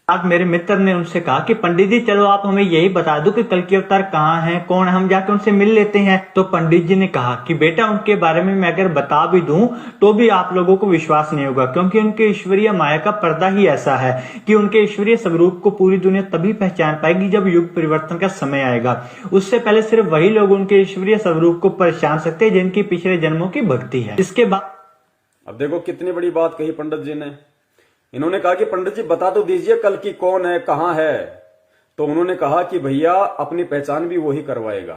आज मेरे मित्र ने उनसे कहा कि पंडित जी चलो आप हमें यही बता दो कि कल के अवतार कहाँ हैं, कौन है, हम जाके उनसे मिल लेते हैं। तो पंडित जी ने कहा कि बेटा उनके बारे में मैं अगर बता भी दूं तो भी आप लोगों को विश्वास नहीं होगा, क्योंकि उनके ईश्वरीय माया का पर्दा ही ऐसा है कि उनके ईश्वरीय स्वरूप को पूरी दुनिया तभी पहचान पाएगी जब युग परिवर्तन का समय आएगा। उससे पहले सिर्फ वही लोग उनके ईश्वरीय स्वरूप को पहचान सकते हैं जिनकी पिछले जन्मों की भक्ति है। इसके बाद अब देखो कितनी बड़ी बात कही पंडित जी ने। इन्होंने कहा कि पंडित जी बता तो दीजिए कल की कौन है, कहां है। तो उन्होंने कहा कि भैया अपनी पहचान भी वही करवाएगा।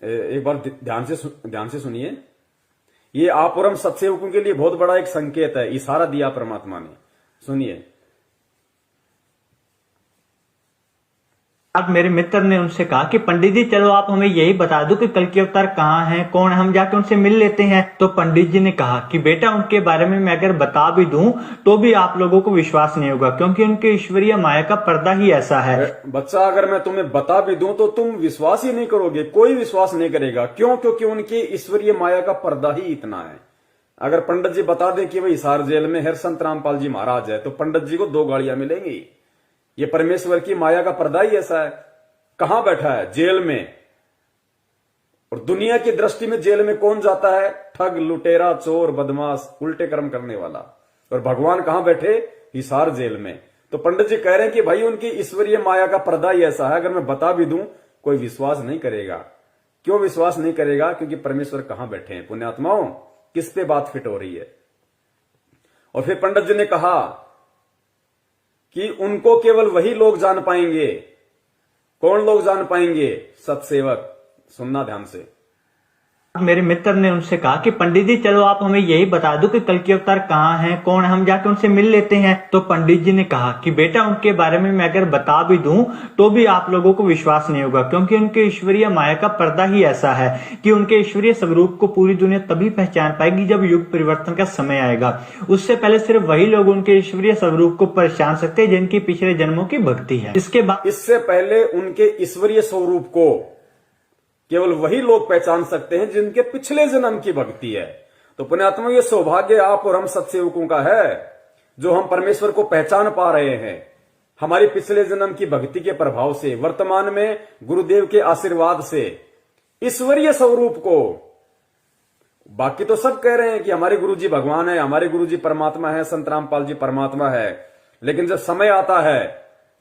एक बार ध्यान से सुनिए। ये आप और हम सत्सेवकों के लिए बहुत बड़ा एक संकेत है, इशारा दिया परमात्मा ने। सुनिए। आज मेरे मित्र ने उनसे कहा कि पंडित जी चलो आप हमें यही बता दो कि कल के अवतार कहाँ हैं, कौन है, हम जाके उनसे मिल लेते हैं। तो पंडित जी ने कहा कि बेटा उनके बारे में मैं अगर बता भी दूं तो भी आप लोगों को विश्वास नहीं होगा, क्योंकि उनके ईश्वरीय माया का पर्दा ही ऐसा है। बच्चा अगर मैं तुम्हें बता भी दूं तो तुम विश्वास ही नहीं करोगे, कोई विश्वास नहीं करेगा। क्यों? क्योंकि उनकी ईश्वरीय माया का पर्दा ही इतना है। अगर पंडित जी बता दें कि वही हिसार जेल में हर संत रामपाल जी महाराज है तो पंडित जी को 2 गाड़ियां मिलेंगी। ये परमेश्वर की माया का पर्दा ही ऐसा है। कहां बैठा है? जेल में। और दुनिया की दृष्टि में जेल में कौन जाता है? ठग, लुटेरा, चोर, बदमाश, उल्टे कर्म करने वाला। और भगवान कहां बैठे? हिसार जेल में। तो पंडित जी कह रहे हैं कि भाई उनकी ईश्वरीय माया का पर्दा ही ऐसा है, अगर मैं बता भी दूं कोई विश्वास नहीं करेगा। क्यों विश्वास नहीं करेगा? क्योंकि परमेश्वर कहां बैठे हैं। पुण्यात्माओं, किस पे बात फिट हो रही है? और फिर पंडित जी ने कहा कि उनको केवल वही लोग जान पाएंगे। कौन लोग जान पाएंगे? सत्सेवक। सुनना ध्यान से। मेरे मित्र ने उनसे कहा कि पंडित जी चलो आप हमें यही बता दो कि कल के अवतार कहाँ हैं, कौन है, हम जाके उनसे मिल लेते हैं। तो पंडित जी ने कहा कि बेटा उनके बारे में मैं अगर बता भी दूं तो भी आप लोगों को विश्वास नहीं होगा, क्योंकि उनके ईश्वरीय माया का पर्दा ही ऐसा है कि उनके ईश्वरीय स्वरूप को पूरी दुनिया तभी पहचान पाएगी जब युग परिवर्तन का समय आएगा। उससे पहले सिर्फ वही लोग उनके ईश्वरीय स्वरूप को पहचान सकते हैं जिनकी पिछले जन्मों की भक्ति है। इससे पहले उनके ईश्वरीय स्वरूप को केवल वही लोग पहचान सकते हैं जिनके पिछले जन्म की भक्ति है। तो पुण्यात्मा, ये सौभाग्य आप और हम सत्सेवकों का है जो हम परमेश्वर को पहचान पा रहे हैं हमारी पिछले जन्म की भक्ति के प्रभाव से, वर्तमान में गुरुदेव के आशीर्वाद से ईश्वरीय स्वरूप को। बाकी तो सब कह रहे हैं कि हमारे गुरुजी भगवान है, हमारे गुरुजी परमात्मा है, संत रामपाल जी परमात्मा है, लेकिन जब समय आता है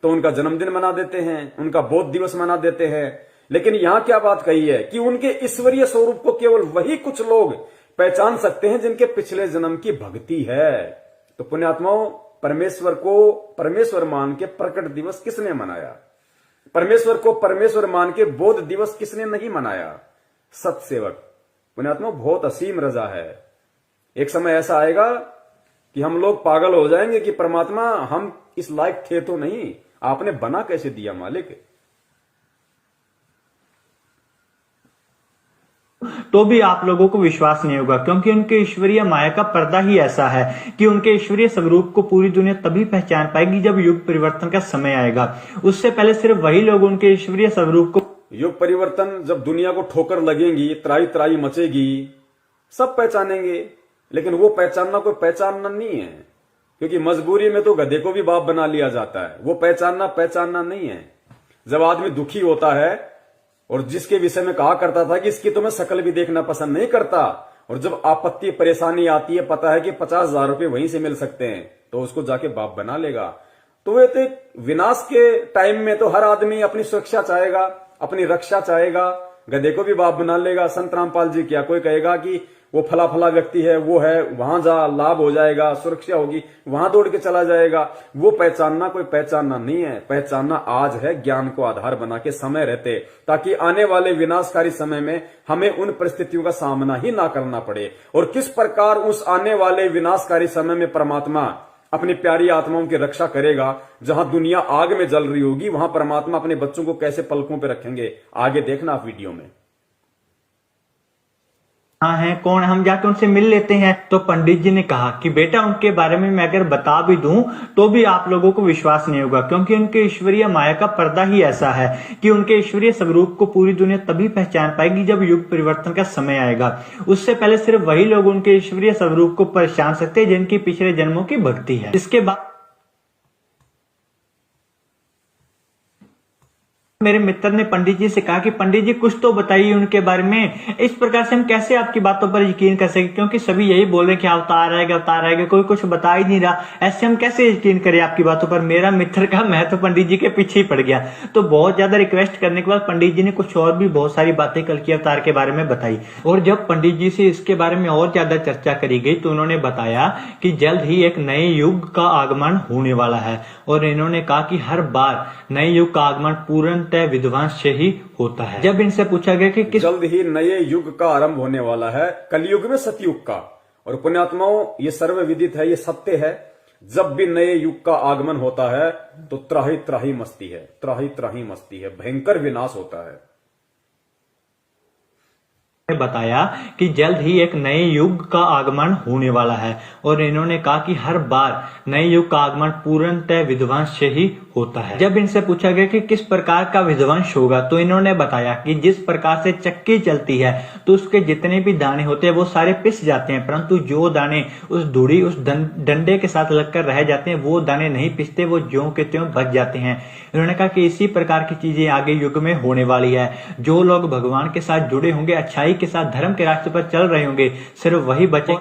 तो उनका जन्मदिन मना देते हैं, उनका बोध दिवस मना देते हैं। लेकिन यहां क्या बात कही है कि उनके ईश्वरीय स्वरूप को केवल वही कुछ लोग पहचान सकते हैं जिनके पिछले जन्म की भक्ति है। तो पुण्यात्माओं, परमेश्वर को परमेश्वर मान के प्रकट दिवस किसने मनाया? परमेश्वर को परमेश्वर मान के बोध दिवस किसने नहीं मनाया? सत्सेवक। पुण्यात्माओं, बहुत असीम रजा है। एक समय ऐसा आएगा कि हम लोग पागल हो जाएंगे कि परमात्मा हम इस लायक थे तो नहीं, आपने बना कैसे दिया मालिक। तो भी आप लोगों को विश्वास नहीं होगा, क्योंकि उनके ईश्वरीय माया का पर्दा ही ऐसा है कि उनके ईश्वरीय स्वरूप को पूरी दुनिया तभी पहचान पाएगी जब युग परिवर्तन का समय आएगा। उससे पहले सिर्फ वही लोग उनके ईश्वरीय स्वरूप को। युग परिवर्तन जब दुनिया को ठोकर लगेगी, त्राई त्राई मचेगी, सब पहचानेंगे। लेकिन वो पहचानना कोई पहचानना नहीं है, क्योंकि मजबूरी में तो गधे को भी बाप बना लिया जाता है। वो पहचानना नहीं है। जब आदमी दुखी होता है और जिसके विषय में कहा करता था कि इसकी तो मैं शकल भी देखना पसंद नहीं करता, और जब आपत्ति परेशानी आती है, पता है कि 50,000 रुपए वहीं से मिल सकते हैं, तो उसको जाके बाप बना लेगा। तो वे तो विनाश के टाइम में तो हर आदमी अपनी सुरक्षा चाहेगा, अपनी रक्षा चाहेगा, गधे को भी बाप बना लेगा। संत रामपाल जी क्या कोई कहेगा कि वो फला फला व्यक्ति है, वो है, वहां जा, लाभ हो जाएगा, सुरक्षा होगी, वहां दौड़ के चला जाएगा। वो पहचानना कोई पहचानना नहीं है। पहचानना आज है, ज्ञान को आधार बना के समय रहते, ताकि आने वाले विनाशकारी समय में हमें उन परिस्थितियों का सामना ही ना करना पड़े। और किस प्रकार उस आने वाले विनाशकारी समय में परमात्मा अपनी प्यारी आत्माओं की रक्षा करेगा। जहां दुनिया आग में जल रही होगी, वहां परमात्मा अपने बच्चों को कैसे पलकों पर रखेंगे, आगे देखना आप वीडियो में। हाँ है, कौन है, हम जाके उनसे मिल लेते हैं। तो पंडित जी ने कहा कि बेटा उनके बारे में मैं अगर बता भी दूं तो भी आप लोगों को विश्वास नहीं होगा, क्योंकि उनके ईश्वरीय माया का पर्दा ही ऐसा है कि उनके ईश्वरीय स्वरूप को पूरी दुनिया तभी पहचान पाएगी जब युग परिवर्तन का समय आएगा। उससे पहले सिर्फ वही लोग उनके ईश्वरीय स्वरूप को पहचान सकते हैं जिनकी पिछले जन्मों की भक्ति है। इसके बाद मेरे मित्र ने पंडित जी से कहा कि पंडित जी कुछ तो बताइए उनके बारे में। इस प्रकार से हम कैसे आपकी बातों पर यकीन कर सके, क्योंकि सभी यही बोल रहे हैं कि अवतार आएगा, कोई कुछ बता ही नहीं रहा। ऐसे हम कैसे यकीन करें आपकी बातों पर। मेरा मित्र का मैं तो पंडित जी के पीछे ही पड़ गया। तो बहुत ज्यादा रिक्वेस्ट करने के बाद पंडित जी ने कुछ और भी बहुत सारी बातें कल्कि अवतार के बारे में बताई। और जब पंडित जी से इसके बारे में और ज्यादा चर्चा करी गई तो उन्होंने बताया कि जल्द ही एक नए युग का आगमन होने वाला है। और इन्होंने कहा कि हर बार नए युग का आगमन पूर्णतः विध्वंस से ही होता है। जब इनसे पूछा गया कि जल्द ही नए युग का आरंभ होने वाला है, कलयुग में सतयुग का। और पुण्यात्माओं, ये सर्वविदित है, ये सत्य है। जब भी नए युग का आगमन होता है तो त्राही त्राही मस्ती है, त्राही त्राही मस्ती है, भयंकर विनाश होता है। ने बताया कि जल्द ही एक नए युग का आगमन होने वाला है। और इन्होंने कहा कि हर बार नए युग का आगमन पूर्णतः विध्वंस से ही होता है। जब इनसे पूछा गया कि किस प्रकार का विध्वंस होगा तो इन्होंने बताया कि जिस प्रकार से चक्की चलती है तो उसके जितने भी दाने होते हैं वो सारे पिस जाते हैं, परंतु जो दाने उस धुड़ी उस डंडे के साथ लगकर रह जाते हैं वो दाने नहीं पिसते, वो ज्यों के त्यों बच जाते हैं। इन्होंने कहा कि इसी प्रकार की चीजें आगे युग में होने वाली है। जो लोग भगवान के साथ जुड़े होंगे, अच्छाई के साथ धर्म के रास्ते पर चल रहे होंगे, सिर्फ वही बचे।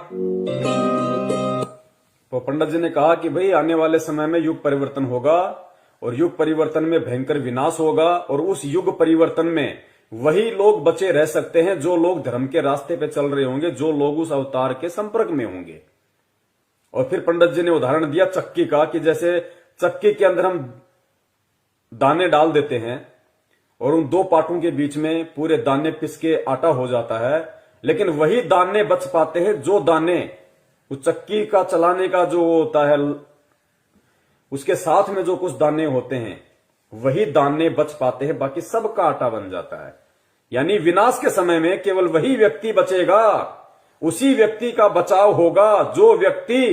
तो पंडित जी ने कहा कि भाई आने वाले समय में युग परिवर्तन होगा और युग परिवर्तन में भयंकर विनाश होगा। और उस युग परिवर्तन में वही लोग बचे रह सकते हैं जो लोग धर्म के रास्ते पे चल रहे होंगे, जो लोग उस अवतार के संपर्क में होंगे। और फिर पंडित जी ने उदाहरण दिया चक्की का, कि जैसे चक्की के अंदर हम दाने डाल देते हैं और उन दो पाटों के बीच में पूरे दाने पिस के आटा हो जाता है, लेकिन वही दाने बच पाते हैं जो दाने उस चक्की का चलाने का जो होता है उसके साथ में जो कुछ दाने होते हैं वही दाने बच पाते हैं, बाकी सबका आटा बन जाता है। यानी विनाश के समय में केवल वही व्यक्ति बचेगा, उसी व्यक्ति का बचाव होगा जो व्यक्ति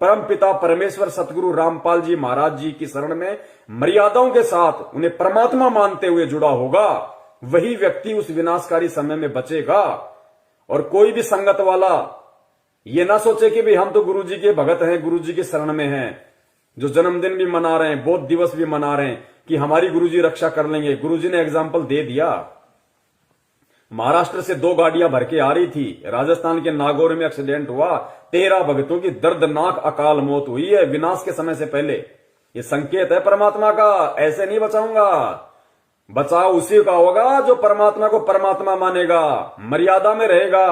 परमपिता परमेश्वर सतगुरु रामपाल जी महाराज जी की शरण में मर्यादाओं के साथ उन्हें परमात्मा मानते हुए जुड़ा होगा। वही व्यक्ति उस विनाशकारी समय में बचेगा। और कोई भी संगत वाला ये ना सोचे कि भाई हम तो गुरु जी के भगत हैं, गुरु जी की शरण में हैं, जो जन्मदिन भी मना रहे हैं, बौद्ध दिवस भी मना रहे हैं, कि हमारी गुरु जी रक्षा कर लेंगे। गुरु जी ने एग्जाम्पल दे दिया। महाराष्ट्र से 2 गाड़ियां भर के आ रही थी, राजस्थान के नागौर में एक्सीडेंट हुआ, 13 भक्तों की दर्दनाक अकाल मौत हुई है विनाश के समय से पहले। ये संकेत है परमात्मा का, ऐसे नहीं बचाऊंगा। बचाव उसी का होगा जो परमात्मा को परमात्मा मानेगा, मर्यादा में रहेगा,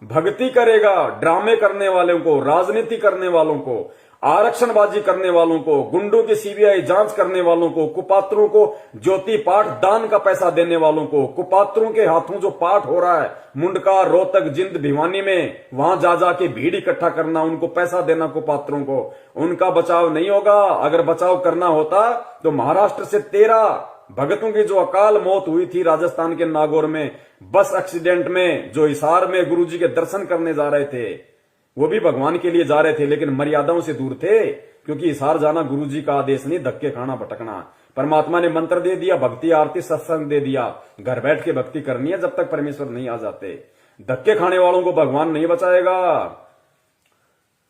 भक्ति करेगा। ड्रामे करने वालों को, राजनीति करने वालों को, आरक्षणबाजी करने वालों को, गुंडों की सीबीआई जांच करने वालों को, कुपात्रों को ज्योति पाठ दान का पैसा देने वालों को, कुपात्रों के हाथों जो पाठ हो रहा है मुंडका, रोहतक, जिंद, भिवानी में, वहां जा जाके भीड़ इकट्ठा करना, उनको पैसा देना कुपात्रों को, उनका बचाव नहीं होगा। अगर बचाव करना होता तो महाराष्ट्र से 13 भगतों की जो अकाल मौत हुई थी राजस्थान के नागौर में बस एक्सीडेंट में, जो हिसार में गुरुजी के दर्शन करने जा रहे थे, वो भी भगवान के लिए जा रहे थे लेकिन मर्यादाओं से दूर थे, क्योंकि हिसार जाना गुरुजी का आदेश नहीं, धक्के खाना भटकना। परमात्मा ने मंत्र दे दिया, भक्ति आरती सत्संग दे दिया, घर बैठ के भक्ति करनी है जब तक परमेश्वर नहीं आ जाते। धक्के खाने वालों को भगवान नहीं बचाएगा।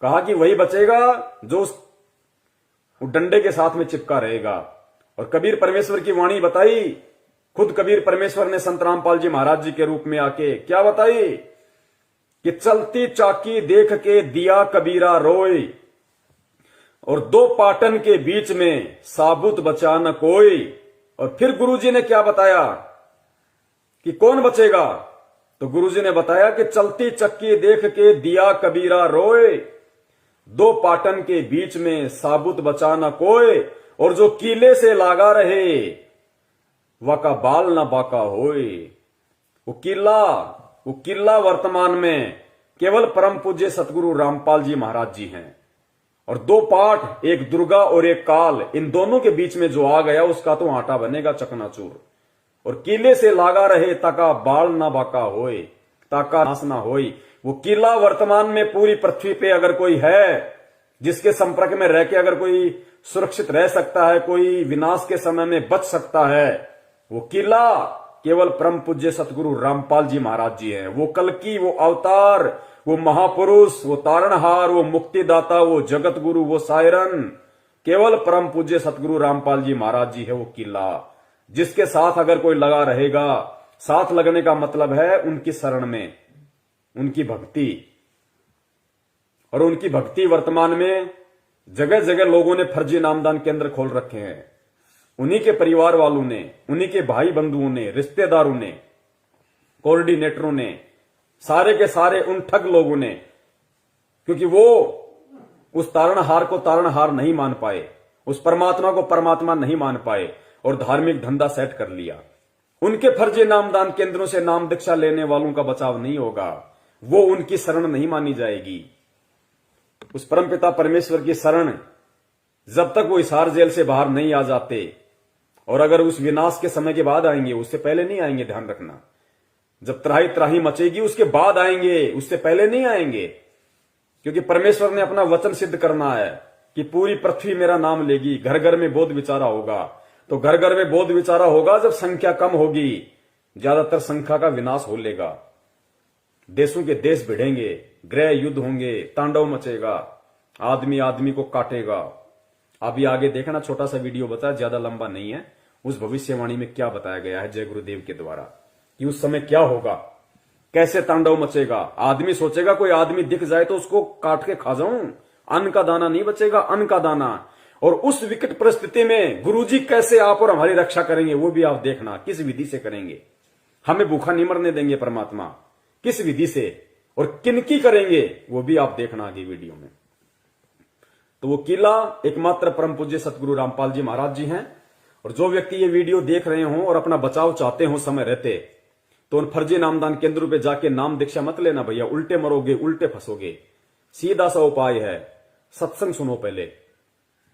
कहा कि वही बचेगा जो उस डंडे के साथ में चिपका रहेगा। और कबीर परमेश्वर की वाणी बताई, खुद कबीर परमेश्वर ने संत रामपाल जी महाराज जी के रूप में आके क्या बताई कि चलती चाकी देख के दिया कबीरा रोए, और 2 पाटन के बीच में साबुत बचा न कोई। और फिर गुरुजी ने क्या बताया कि कौन बचेगा, तो गुरुजी ने बताया कि चलती चक्की देख के दिया कबीरा रोए, 2 पाटन के बीच में साबुत बचा न कोई, और जो कीले से लागा रहे वाका बाल न बाका होए। वो किला वर्तमान में केवल परम पूज्य सतगुरु रामपाल जी महाराज जी हैं। और 2 पाठ, एक दुर्गा और एक काल, इन दोनों के बीच में जो आ गया उसका तो आटा बनेगा चकनाचूर। और किले से लागा रहे ताका बाल ना बाका होए, ताका नाश ना होई। वो किला वर्तमान में पूरी पृथ्वी पे अगर कोई है जिसके संपर्क में रह के अगर कोई सुरक्षित रह सकता है, कोई विनाश के समय में बच सकता है, वो किला केवल परम पूज्य सतगुरु रामपाल जी महाराज जी हैं। वो कल्कि, वो अवतार, वो महापुरुष, वो तारणहार, वो मुक्तिदाता, वो जगत गुरु, वो सायरन, केवल परम पूज्य सतगुरु रामपाल जी महाराज जी है वो किला। जिसके साथ अगर कोई लगा रहेगा, साथ लगने का मतलब है उनकी शरण में, उनकी भक्ति। और उनकी भक्ति वर्तमान में जगह जगह लोगों ने फर्जी नामदान केंद्र खोल रखे हैं। उन्हीं के परिवार वालों ने, उन्हीं के भाई बंधुओं ने, रिश्तेदारों ने, कोऑर्डिनेटरों ने, सारे के सारे उन ठग लोगों ने, क्योंकि वो उस तारणहार को तारणहार नहीं मान पाए, उस परमात्मा को परमात्मा नहीं मान पाए और धार्मिक धंधा सेट कर लिया। उनके फर्जी नामदान केंद्रों से नाम दीक्षा लेने वालों का बचाव नहीं होगा, वो उनकी शरण नहीं मानी जाएगी। उस परमपिता परमेश्वर की शरण जब तक वो हिसार जेल से बाहर नहीं आ जाते, और अगर उस विनाश के समय के बाद आएंगे, उससे पहले नहीं आएंगे, ध्यान रखना। जब त्राही त्राही मचेगी उसके बाद आएंगे, उससे पहले नहीं आएंगे। क्योंकि परमेश्वर ने अपना वचन सिद्ध करना है कि पूरी पृथ्वी मेरा नाम लेगी, घर घर में बोध विचारा होगा। तो घर घर में बोध विचारा होगा जब संख्या कम होगी, ज्यादातर संख्या का विनाश हो लेगा, देशों के देश भिड़ेंगे, गृह युद्ध होंगे, तांडव मचेगा, आदमी आदमी को काटेगा। अभी आगे देखना, छोटा सा वीडियो बताया, ज्यादा लंबा नहीं है। उस भविष्यवाणी में क्या बताया गया है जय गुरुदेव के द्वारा कि उस समय क्या होगा, कैसे तांडव मचेगा। आदमी सोचेगा कोई आदमी दिख जाए तो उसको काट के खा जाऊं, अन्न का दाना नहीं बचेगा, अन्न का दाना। और उस विकट परिस्थिति में गुरुजी कैसे आप और हमारी रक्षा करेंगे वो भी आप देखना, किस विधि से करेंगे। हमें भूखा नहीं मरने देंगे परमात्मा, किस विधि से और किनकी करेंगे वो भी आप देखना आगे वीडियो में। तो वो किला एकमात्र परम पूज्य सतगुरु रामपाल जी महाराज जी हैं। और जो व्यक्ति ये वीडियो देख रहे हो और अपना बचाव चाहते हो समय रहते, तो उन फर्जी नामदान केंद्रों पे जाके नाम दीक्षा मत लेना भैया, उल्टे मरोगे, उल्टे फंसोगे। सीधा सा उपाय है, सत्संग सुनो पहले।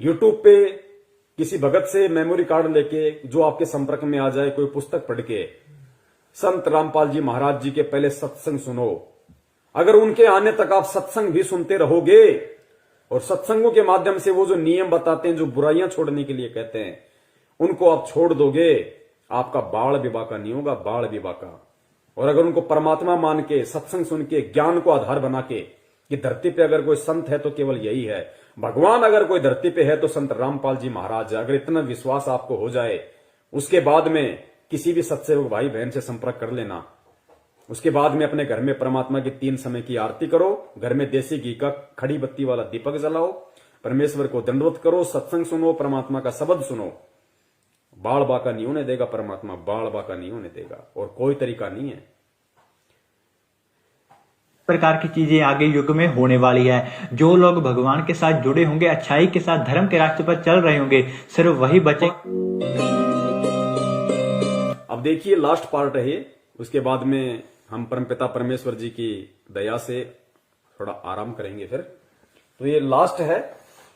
यूट्यूब पे किसी भगत से मेमोरी कार्ड लेके, जो आपके संपर्क में आ जाए, कोई पुस्तक पढ़ के संत रामपाल जी महाराज जी के पहले सत्संग सुनो। अगर उनके आने तक आप सत्संग भी सुनते रहोगे और सत्संगों के माध्यम से वो जो नियम बताते हैं, जो बुराइयां छोड़ने के लिए कहते हैं, उनको आप छोड़ दोगे, आपका बाल विवाह का नहीं होगा, बाल विवाह का। और अगर उनको परमात्मा मान के, सत्संग सुन के, ज्ञान को आधार बना के कि धरती पे अगर कोई संत है तो केवल यही है, भगवान अगर कोई धरती पे है तो संत रामपाल जी महाराज है, अगर इतना विश्वास आपको हो जाए, उसके बाद में किसी भी सत्सेवक भाई बहन से संपर्क कर लेना। उसके बाद में अपने घर में परमात्मा की 3 समय की आरती करो, घर में देसी घी का खड़ी बत्ती वाला दीपक जलाओ, परमेश्वर को दंडवत करो, सत्संग सुनो, परमात्मा का शब्द सुनो। बाल बाका नहीं होने देगा परमात्मा, बाल बाका नहीं होने देगा, और कोई तरीका नहीं है। प्रकार की चीजें आगे युग में होने वाली है। जो लोग भगवान के साथ जुड़े होंगे, अच्छाई के साथ धर्म के रास्ते पर चल रहे होंगे, सिर्फ वही बचे। अब देखिए लास्ट पार्ट है ये, उसके बाद में हम परमपिता परमेश्वर जी की दया से थोड़ा आराम करेंगे फिर। तो ये लास्ट है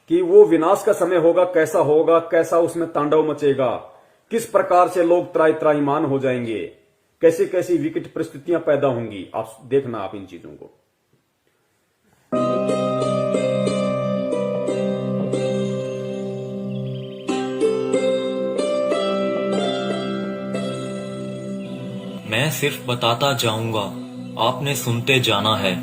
कि वो विनाश का समय होगा, कैसा होगा, कैसा उसमें तांडव मचेगा, किस प्रकार से लोग त्राहीमाम हो जाएंगे, कैसी कैसी विकट परिस्थितियां पैदा होंगी। आप देखना आप इन चीजों को। मैं सिर्फ बताता जाऊंगा, आपने सुनते जाना है।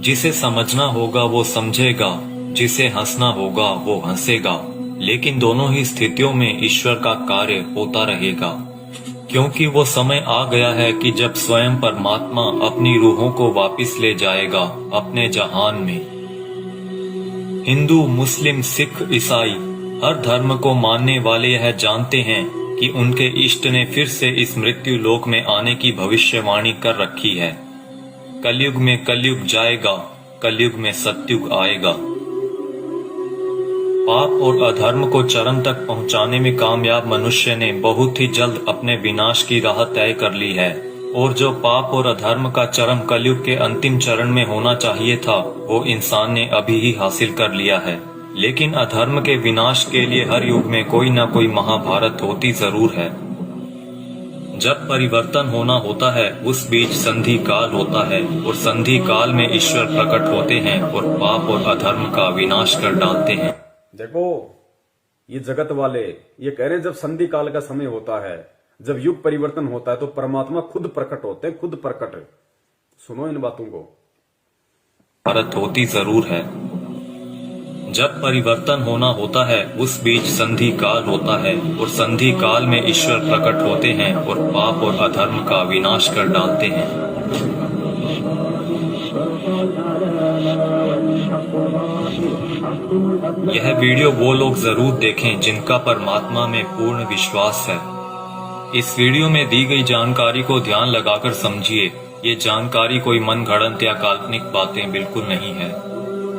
जिसे समझना होगा वो समझेगा, जिसे हंसना होगा वो हंसेगा। लेकिन दोनों ही स्थितियों में ईश्वर का कार्य होता रहेगा, क्योंकि वो समय आ गया है कि जब स्वयं परमात्मा अपनी रूहों को वापस ले जाएगा अपने जहान में। हिंदू, मुस्लिम, सिख, ईसाई हर धर्म को मानने वाले यह जानते हैं कि उनके इष्ट ने फिर से इस मृत्यु लोक में आने की भविष्यवाणी कर रखी है। कलयुग में कलयुग जाएगा, कलयुग में सतयुग आएगा। पाप और अधर्म को चरम तक पहुंचाने में कामयाब मनुष्य ने बहुत ही जल्द अपने विनाश की राह तय कर ली है, और जो पाप और अधर्म का चरम कलयुग के अंतिम चरण में होना चाहिए था, वो इंसान ने अभी ही हासिल कर लिया है। लेकिन अधर्म के विनाश के लिए हर युग में कोई न कोई महाभारत होती जरूर है। जब परिवर्तन होना होता है उस बीच संधि काल होता है, और संधि काल में ईश्वर प्रकट होते हैं और पाप और अधर्म का विनाश कर डालते हैं। देखो ये जगत वाले ये कह रहे हैं जब संधि काल का समय होता है, जब युग परिवर्तन होता है, तो परमात्मा खुद प्रकट होते हैं, खुद प्रकट। सुनो इन बातों को। भारत होती जरूर है। जब परिवर्तन होना होता है उस बीच संधि काल होता है और संधि काल में ईश्वर प्रकट होते हैं और पाप और अधर्म का विनाश कर डालते हैं। यह वीडियो वो लोग जरूर देखें जिनका परमात्मा में पूर्ण विश्वास है। इस वीडियो में दी गई जानकारी को ध्यान लगाकर समझिए। ये जानकारी कोई मनगढ़ंत या काल्पनिक बातें बिल्कुल नहीं है।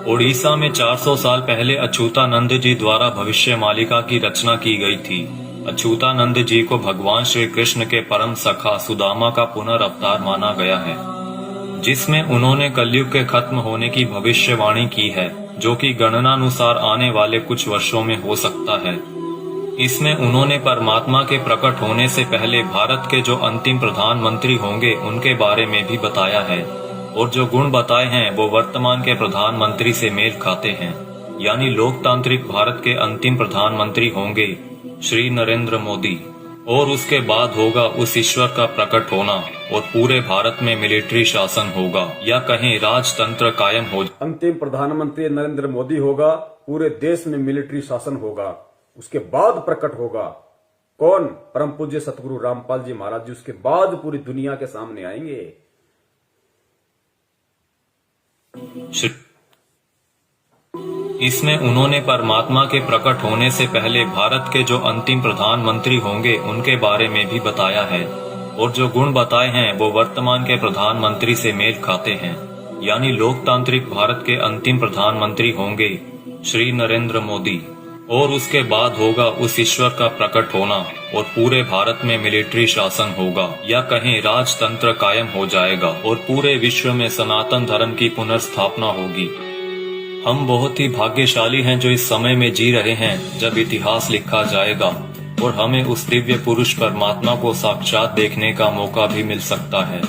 ओडिशा में 400 साल पहले अच्युतानंद जी द्वारा भविष्य मालिका की रचना की गई थी। अच्युतानंद जी को भगवान श्री कृष्ण के परम सखा सुदामा का पुनर्अवतार माना गया है, जिसमें उन्होंने कलयुग के खत्म होने की भविष्यवाणी की है, जो कि गणनानुसार आने वाले कुछ वर्षों में हो सकता है। इसमें उन्होंने परमात्मा के प्रकट होने से पहले भारत के जो अंतिम प्रधानमंत्री होंगे उनके बारे में भी बताया है, और जो गुण बताए हैं वो वर्तमान के प्रधानमंत्री से मेल खाते हैं। यानी लोकतांत्रिक भारत के अंतिम प्रधानमंत्री होंगे श्री नरेंद्र मोदी, और उसके बाद होगा उस ईश्वर का प्रकट होना, और पूरे भारत में मिलिट्री शासन होगा, या कहें राजतंत्र कायम हो। अंतिम प्रधानमंत्री नरेंद्र मोदी होगा, पूरे देश में मिलिट्री शासन होगा। उसके बाद प्रकट होगा कौन? परम पूज्य सतगुरु रामपाल जी महाराज जी उसके बाद पूरी दुनिया के सामने आएंगे। इसमें उन्होंने परमात्मा के प्रकट होने से पहले भारत के जो अंतिम प्रधानमंत्री होंगे उनके बारे में भी बताया है, और जो गुण बताए हैं वो वर्तमान के प्रधानमंत्री से मेल खाते हैं। यानी लोकतांत्रिक भारत के अंतिम प्रधानमंत्री होंगे श्री नरेंद्र मोदी, और उसके बाद होगा उस ईश्वर का प्रकट होना, और पूरे भारत में मिलिट्री शासन होगा, या कहें राजतंत्र कायम हो जाएगा, और पूरे विश्व में सनातन धर्म की पुनर्स्थापना होगी। हम बहुत ही भाग्यशाली हैं जो इस समय में जी रहे हैं जब इतिहास लिखा जाएगा, और हमें उस दिव्य पुरुष परमात्मा को साक्षात देखने का मौका भी मिल सकता है।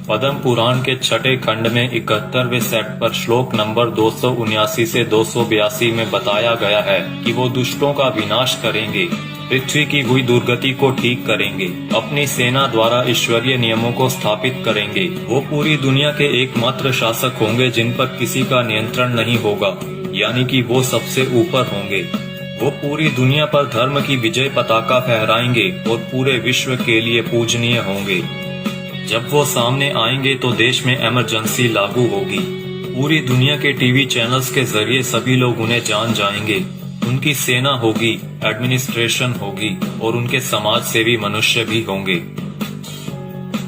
पद्म पुराण के छठे खंड में 71वें सेट पर श्लोक नंबर 279 से 282 में बताया गया है कि वो दुष्टों का विनाश करेंगे, पृथ्वी की हुई दुर्गति को ठीक करेंगे, अपनी सेना द्वारा ईश्वरीय नियमों को स्थापित करेंगे। वो पूरी दुनिया के एकमात्र शासक होंगे जिन पर किसी का नियंत्रण नहीं होगा, यानी कि वो सबसे ऊपर होंगे। वो पूरी दुनिया पर धर्म की विजय पताका फहराएंगे और पूरे विश्व के लिए पूजनीय होंगे। जब वो सामने आएंगे तो देश में इमरजेंसी लागू होगी। पूरी दुनिया के टीवी चैनल्स के जरिए सभी लोग उन्हें जान जाएंगे। उनकी सेना होगी, एडमिनिस्ट्रेशन होगी, और उनके समाज सेवी मनुष्य भी होंगे।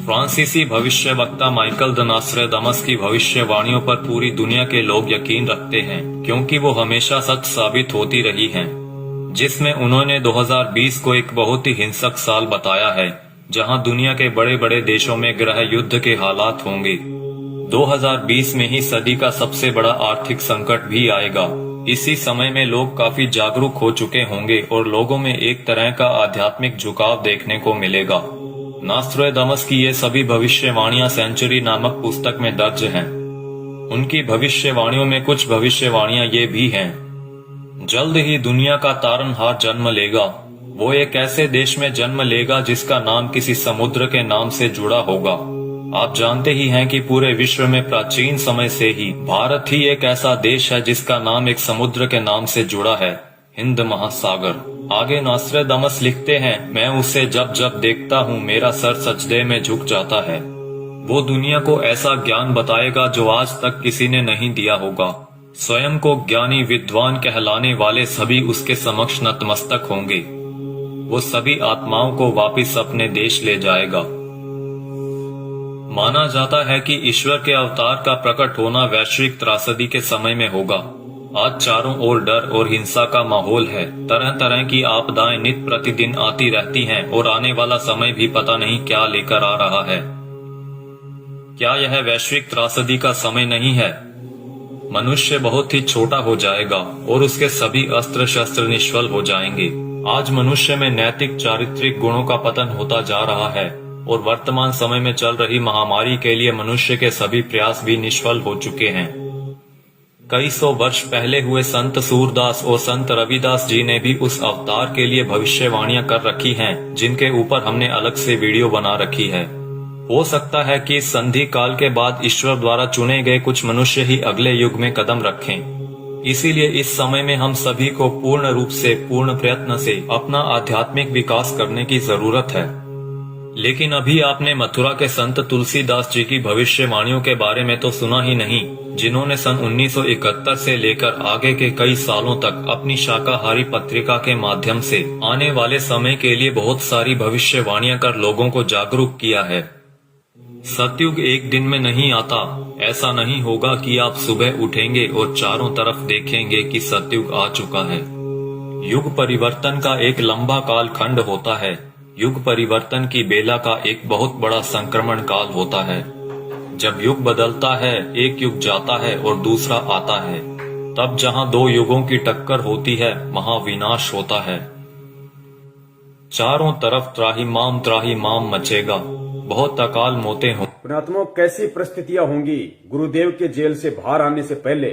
फ्रांसीसी भविष्यवक्ता माइकल द नास्ट्राडामस की भविष्यवाणियों पर पूरी दुनिया के लोग यकीन रखते हैं, क्योंकि वो हमेशा सच साबित होती रही हैं। जिसमें उन्होंने 2020 को एक बहुत ही हिंसक साल बताया है, जहां दुनिया के बड़े बड़े देशों में गृह युद्ध के हालात होंगे। 2020 में ही सदी का सबसे बड़ा आर्थिक संकट भी आएगा। इसी समय में लोग काफी जागरूक हो चुके होंगे और लोगों में एक तरह का आध्यात्मिक झुकाव देखने को मिलेगा। नास्ट्राडामस की ये सभी भविष्यवाणियां सेंचुरी नामक पुस्तक में दर्ज हैं। उनकी भविष्यवाणियों में कुछ भविष्यवाणियां ये भी हैं: जल्द ही दुनिया का तारनहार जन्म लेगा। वो एक ऐसे देश में जन्म लेगा जिसका नाम किसी समुद्र के नाम से जुड़ा होगा। आप जानते ही हैं कि पूरे विश्व में प्राचीन समय से ही भारत ही एक ऐसा देश है जिसका नाम एक समुद्र के नाम से जुड़ा है, हिंद महासागर। आगे नास्ट्राडामस लिखते हैं, मैं उसे जब जब देखता हूँ मेरा सर सजदे में झुक जाता है। वो दुनिया को ऐसा ज्ञान बताएगा जो आज तक किसी ने नहीं दिया होगा। स्वयं को ज्ञानी विद्वान कहलाने वाले सभी उसके समक्ष नतमस्तक होंगे। वो सभी आत्माओं को वापस अपने देश ले जाएगा। माना जाता है कि ईश्वर के अवतार का प्रकट होना वैश्विक त्रासदी के समय में होगा। आज चारों ओर डर और हिंसा का माहौल है। तरह तरह की आपदाएं नित प्रतिदिन आती रहती हैं और आने वाला समय भी पता नहीं क्या लेकर आ रहा है। क्या यह वैश्विक त्रासदी का समय नहीं है? मनुष्य बहुत ही छोटा हो जाएगा और उसके सभी अस्त्र शस्त्र निष्फल हो जाएंगे। आज मनुष्य में नैतिक चारित्रिक गुणों का पतन होता जा रहा है और वर्तमान समय में चल रही महामारी के लिए मनुष्य के सभी प्रयास भी निष्फल हो चुके हैं। कई सौ वर्ष पहले हुए संत सूरदास और संत रविदास जी ने भी उस अवतार के लिए भविष्यवाणियां कर रखी हैं, जिनके ऊपर हमने अलग से वीडियो बना रखी है। हो सकता है कि इस संधि काल के बाद ईश्वर द्वारा चुने गए कुछ मनुष्य ही अगले युग में कदम रखें। इसीलिए इस समय में हम सभी को पूर्ण रूप से, पूर्ण प्रयत्न से अपना आध्यात्मिक विकास करने की जरूरत है। लेकिन अभी आपने मथुरा के संत तुलसीदास जी की भविष्यवाणियों के बारे में तो सुना ही नहीं, जिन्होंने सन 1971 से लेकर आगे के कई सालों तक अपनी शाकाहारी पत्रिका के माध्यम से आने वाले समय के लिए बहुत सारी भविष्यवाणियां कर लोगों को जागरूक किया है। सतयुग एक दिन में नहीं आता। ऐसा नहीं होगा कि आप सुबह उठेंगे और चारों तरफ देखेंगे कि सतयुग आ चुका है। युग परिवर्तन का एक लंबा काल खंड होता है। युग परिवर्तन की बेला का एक बहुत बड़ा संक्रमण काल होता है। जब युग बदलता है, एक युग जाता है और दूसरा आता है, तब जहां दो युगों की टक्कर होती है, महाविनाश होता है। चारों तरफ त्राहिमाम मचेगा, बहुत अकाल मौतें हों। पुण्यात्माओं, कैसी परिस्थितियां होंगी गुरुदेव के जेल से बाहर आने से पहले।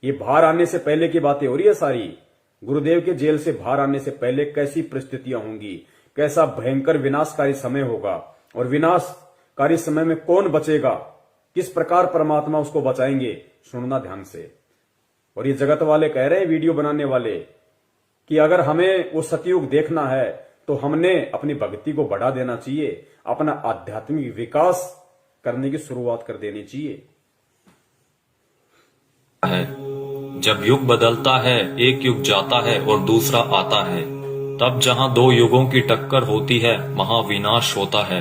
ये बाहर आने से पहले की बातें हो रही है सारी। गुरुदेव के जेल से बाहर आने से पहले कैसी परिस्थितियां होंगी, कैसा भयंकर विनाशकारी समय होगा, और विनाशकारी समय में कौन बचेगा, किस प्रकार परमात्मा उसको बचाएंगे, सुनना ध्यान से। और ये जगत वाले कह रहे हैं, वीडियो बनाने वाले, कि अगर हमें वो सतयुग देखना है तो हमने अपनी भक्ति को बढ़ा देना चाहिए, अपना आध्यात्मिक विकास करने की शुरुआत कर देनी चाहिए। जब युग बदलता है, एक युग जाता है और दूसरा आता है, तब जहां दो युगों की टक्कर होती है, महाविनाश होता है।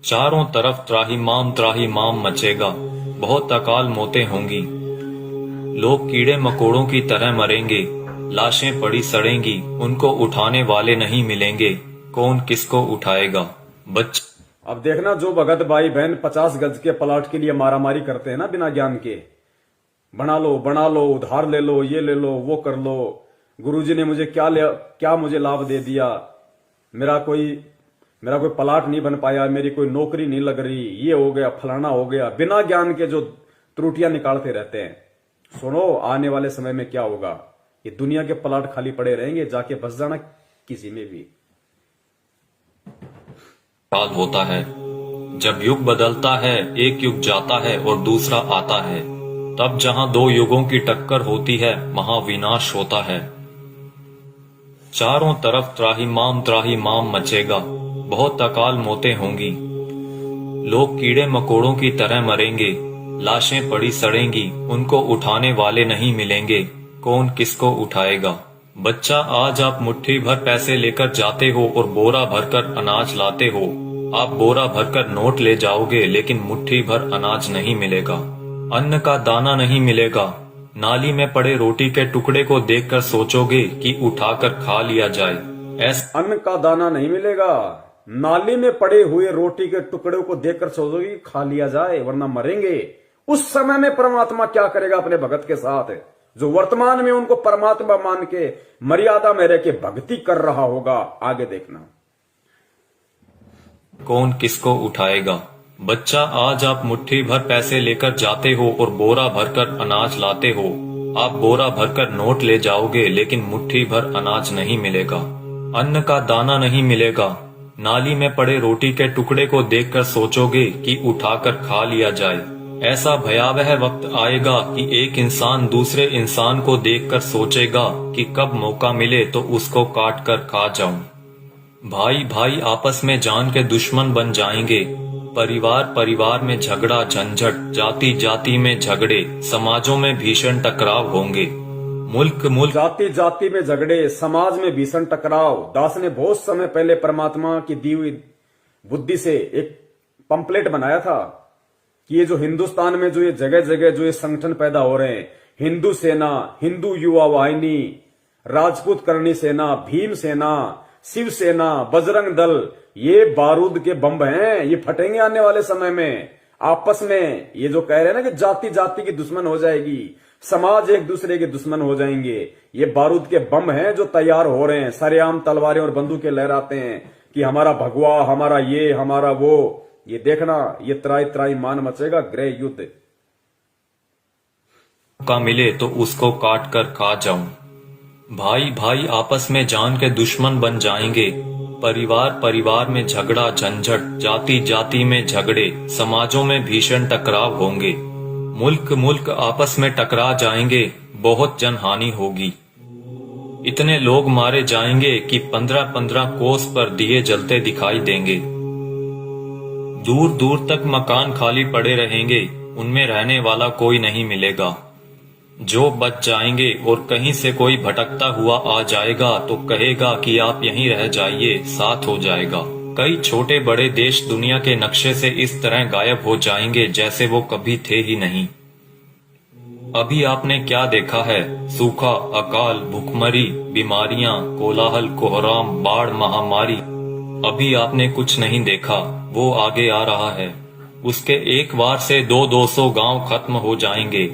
चारों तरफ त्राहिमाम मचेगा, बहुत अकाल मौतें होंगी। लोग कीड़े मकोड़ों की तरह मरेंगे, लाशें पड़ी सड़ेंगी, उनको उठाने वाले नहीं मिलेंगे, कौन किसको उठाएगा। अब देखना, जो भगत भाई बहन 50 गज के प्लाट के लिए मारामारी करते हैं ना बिना ज्ञान के, बना लो, उधार ले लो, ये ले लो, वो कर लो, गुरुजी ने मुझे क्या मुझे लाभ दे दिया, मेरा कोई प्लाट नहीं बन पाया, मेरी कोई नौकरी नहीं लग रही, ये हो गया, फलाना हो गया, बिना ज्ञान के जो त्रुटियां निकालते रहते हैं। सुनो, आने वाले समय में क्या होगा, ये दुनिया के प्लाट खाली पड़े रहेंगे, जाके बस जाना किसी में भी। काल होता है। जब युग बदलता है, एक युग जाता है और दूसरा आता है, तब जहां दो युगों की टक्कर होती है, महाविनाश होता है। चारों तरफ त्राहिमाम मचेगा, बहुत अकाल मौतें होंगी। लोग कीड़े मकोड़ों की तरह मरेंगे, लाशें पड़ी सड़ेंगी, उनको उठाने वाले नहीं मिलेंगे, कौन किसको उठाएगा। बच्चा, आज आप मुट्ठी भर पैसे लेकर जाते हो और बोरा भरकर अनाज लाते हो। आप बोरा भरकर नोट ले जाओगे, लेकिन मुट्ठी भर अनाज नहीं मिलेगा, अन्न का दाना नहीं मिलेगा। नाली में पड़े रोटी के टुकड़े को देखकर सोचोगे कि उठाकर खा लिया जाए। अन्न का दाना नहीं मिलेगा, नाली में पड़े हुए रोटी के टुकड़े को देखकर सोचोगे कि खा लिया जाए, वरना मरेंगे। उस समय में परमात्मा क्या करेगा अपने भगत के साथ, जो वर्तमान में उनको परमात्मा मान के मर्यादा में रह के भक्ति कर रहा होगा। आगे देखना, कौन किसको उठाएगा। बच्चा, आज आप मुट्ठी भर पैसे लेकर जाते हो और बोरा भरकर अनाज लाते हो। आप बोरा भरकर नोट ले जाओगे, लेकिन मुट्ठी भर अनाज नहीं मिलेगा, अन्न का दाना नहीं मिलेगा। नाली में पड़े रोटी के टुकड़े को देखकर सोचोगे कि उठाकर खा लिया जाए। ऐसा भयावह वक्त आएगा कि एक इंसान दूसरे इंसान को देखकर सोचेगा कि कब मौका मिले तो उसको काट कर खा जाऊं। भाई भाई आपस में जान के दुश्मन बन जाएंगे। परिवार में झगड़ा झंझट, जाति जाति में झगड़े, समाजों में भीषण टकराव होंगे। मुल्क जाति में झगड़े, समाज में भीषण टकराव। दास ने बहुत समय पहले परमात्मा की दी हुई बुद्धि से एक पंपलेट बनाया था कि ये जो हिंदुस्तान में जो ये जगह जगह जो ये संगठन पैदा हो रहे हैं, हिंदू सेना, हिंदू युवा वाहिनी, राजपूत करणी सेना, भीम सेना, शिव सेना, बजरंग दल, ये बारूद के बम हैं, ये फटेंगे आने वाले समय में। आपस में ये जो कह रहे हैं ना कि जाति जाति की दुश्मन हो जाएगी, समाज एक दूसरे के दुश्मन हो जाएंगे, ये बारूद के बम हैं जो तैयार हो रहे हैं। सरेआम तलवारें और बंदूकें लहराते हैं कि हमारा भगवा, हमारा ये, हमारा वो। ये देखना, ये त्राई मान मचेगा, गृह युद्ध। का मिले तो उसको काट कर खा जाऊं। भाई भाई आपस में जान के दुश्मन बन जाएंगे। परिवार परिवार में झगड़ा झंझट, जाति जाति में झगड़े, समाजों में भीषण टकराव होंगे, मुल्क मुल्क आपस में टकरा जाएंगे, बहुत जनहानि होगी। इतने लोग मारे जाएंगे कि 15-15 कोस पर दिए जलते दिखाई देंगे। दूर दूर तक मकान खाली पड़े रहेंगे, उनमें रहने वाला कोई नहीं मिलेगा। जो बच जाएंगे और कहीं से कोई भटकता हुआ आ जाएगा तो कहेगा कि आप यहीं रह जाइए, साथ हो जाएगा। कई छोटे बड़े देश दुनिया के नक्शे से इस तरह गायब हो जाएंगे जैसे वो कभी थे ही नहीं। अभी आपने क्या देखा है? सूखा, अकाल, भूखमरी, बीमारियां, कोलाहल, कोहराम, बाढ़, महामारी। अभी आपने कुछ नहीं देखा, वो आगे आ रहा है। उसके एक बार से 200-200 गांव खत्म हो जाएंगे,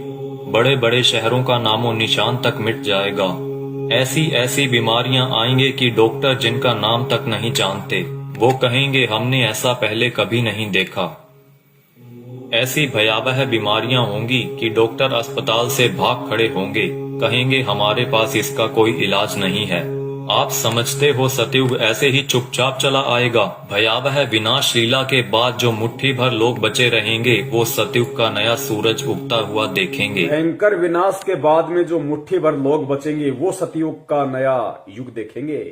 बड़े बड़े शहरों का नामो निशान तक मिट जाएगा। ऐसी ऐसी बीमारियां आएंगे कि डॉक्टर जिनका नाम तक नहीं जानते, वो कहेंगे हमने ऐसा पहले कभी नहीं देखा। ऐसी भयावह बीमारियां होंगी कि डॉक्टर अस्पताल से भाग खड़े होंगे, कहेंगे हमारे पास इसका कोई इलाज नहीं है। आप समझते हो सतयुग ऐसे ही चुपचाप चला आएगा? भयावह विनाश लीला के बाद जो मुट्ठी भर लोग बचे रहेंगे वो सतयुग का नया सूरज उगता हुआ देखेंगे। भयंकर विनाश के बाद में जो मुट्ठी भर लोग बचेंगे वो सतयुग का नया युग देखेंगे।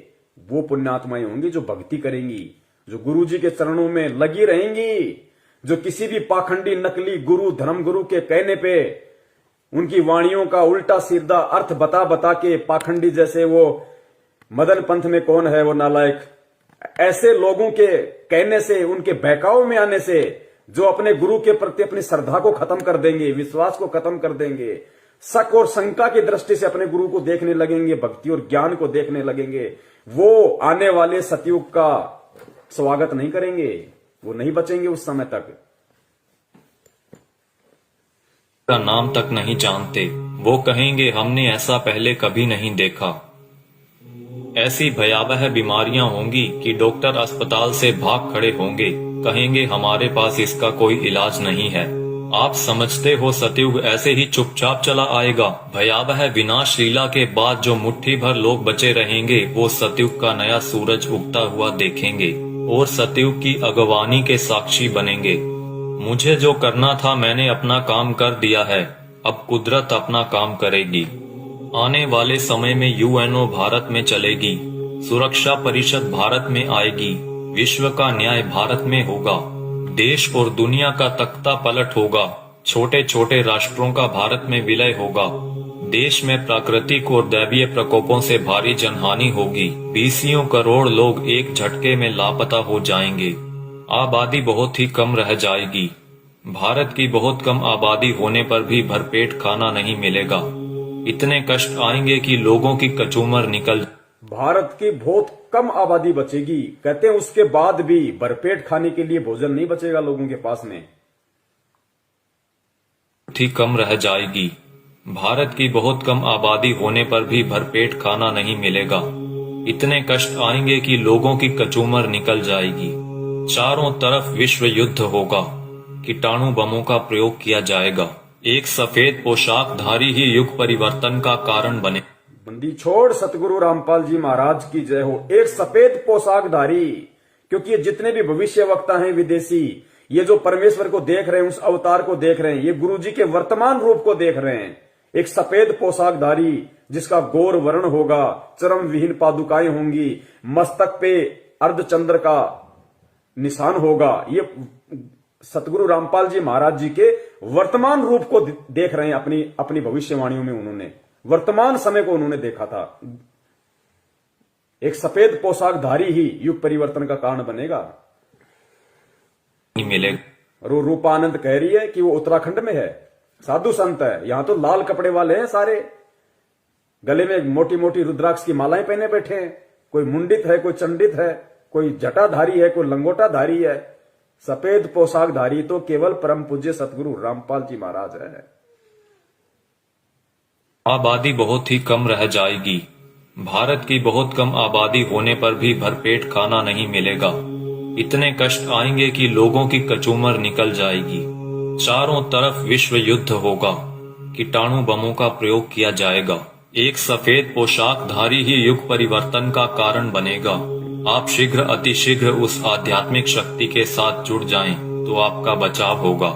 वो पुण्यात्माएं होंगी जो भक्ति करेंगी, जो गुरु जी के चरणों में लगी रहेंगी, जो किसी भी पाखंडी नकली गुरु धर्म गुरु के कहने पे उनकी वाणियों का उल्टा सीधा अर्थ बता बता के पाखंडी, जैसे वो मदन पंथ में कौन है वो नालायक, ऐसे लोगों के कहने से, उनके बहकाव में आने से जो अपने गुरु के प्रति अपनी श्रद्धा को खत्म कर देंगे, विश्वास को खत्म कर देंगे, शक और शंका की दृष्टि से अपने गुरु को देखने लगेंगे, भक्ति और ज्ञान को देखने लगेंगे, वो आने वाले सतयुग का स्वागत नहीं करेंगे, वो नहीं बचेंगे उस समय तक। का नाम तक नहीं जानते, वो कहेंगे हमने ऐसा पहले कभी नहीं देखा। ऐसी भयावह बीमारियां होंगी कि डॉक्टर अस्पताल से भाग खड़े होंगे, कहेंगे हमारे पास इसका कोई इलाज नहीं है। आप समझते हो सतयुग ऐसे ही चुपचाप चला आएगा? भयावह विनाश लीला के बाद जो मुट्ठी भर लोग बचे रहेंगे वो सतयुग का नया सूरज उगता हुआ देखेंगे और सतयुग की अगवानी के साक्षी बनेंगे। मुझे जो करना था मैंने अपना काम कर दिया है, अब कुदरत अपना काम करेगी। आने वाले समय में यूएनओ भारत में चलेगी, सुरक्षा परिषद भारत में आएगी, विश्व का न्याय भारत में होगा, देश और दुनिया का तख्ता पलट होगा, छोटे छोटे राष्ट्रों का भारत में विलय होगा, देश में प्राकृतिक और दैवीय प्रकोपों से भारी जनहानि होगी, 20 करोड़ लोग एक झटके में लापता हो जाएंगे, आबादी बहुत ही कम रह जाएगी। भारत की बहुत कम आबादी होने पर भी भरपेट खाना नहीं मिलेगा, इतने कष्ट आएंगे कि लोगों की कचूमर निकल। भारत की बहुत कम आबादी बचेगी, कहते हैं उसके बाद भी भरपेट खाने के लिए भोजन नहीं बचेगा लोगों के पास में, ठीक कम रह जाएगी। भारत की बहुत कम आबादी होने पर भी भरपेट खाना नहीं मिलेगा, इतने कष्ट आएंगे कि लोगों की कचूमर निकल जाएगी। चारों तरफ विश्व युद्ध होगा, कीटाणु बमों का प्रयोग किया जाएगा, एक सफेद पोशाकधारी ही युग परिवर्तन का कारण बने। बंदी छोड़ सतगुरु रामपाल जी महाराज की जय हो। एक सफेद पोशाकधारी, क्योंकि ये जितने भी भविष्य वक्ता हैं विदेशी, ये जो परमेश्वर को देख रहे हैं, उस अवतार को देख रहे हैं, ये गुरु जी के वर्तमान रूप को देख रहे हैं। एक सफेद पोशाकधारी जिसका गौर वर्ण होगा, चरम विहीन पादुकाएं होंगी, मस्तक पे अर्धचंद्र का निशान होगा, ये सतगुरु रामपाल जी महाराज जी के वर्तमान रूप को देख रहे हैं। अपनी भविष्यवाणियों में उन्होंने वर्तमान समय को उन्होंने देखा था। एक सफेद पोशाकधारी ही युग परिवर्तन का कारण बनेगा। रूपानंद कह रही है कि वो उत्तराखंड में है, साधु संत है, यहां तो लाल कपड़े वाले हैं सारे, गले में मोटी मोटी रुद्राक्ष की मालाएं पहने बैठे हैं, कोई मुंडित है, कोई चंडित है, कोई जटाधारी है, कोई लंगोटाधारी है। सफेद पोशाकधारी तो केवल परम पूज्य सतगुरु रामपाल जी महाराज है। आबादी बहुत ही कम रह जाएगी। भारत की बहुत कम आबादी होने पर भी भरपेट खाना नहीं मिलेगा, इतने कष्ट आएंगे कि लोगों की कचूमर निकल जाएगी। चारों तरफ विश्व युद्ध होगा, कीटाणु बमों का प्रयोग किया जाएगा, एक सफेद पोशाकधारी ही युग परिवर्तन का कारण बनेगा। आप शीघ्र अतिशीघ्र उस आध्यात्मिक शक्ति के साथ जुड़ जाएं तो आपका बचाव होगा।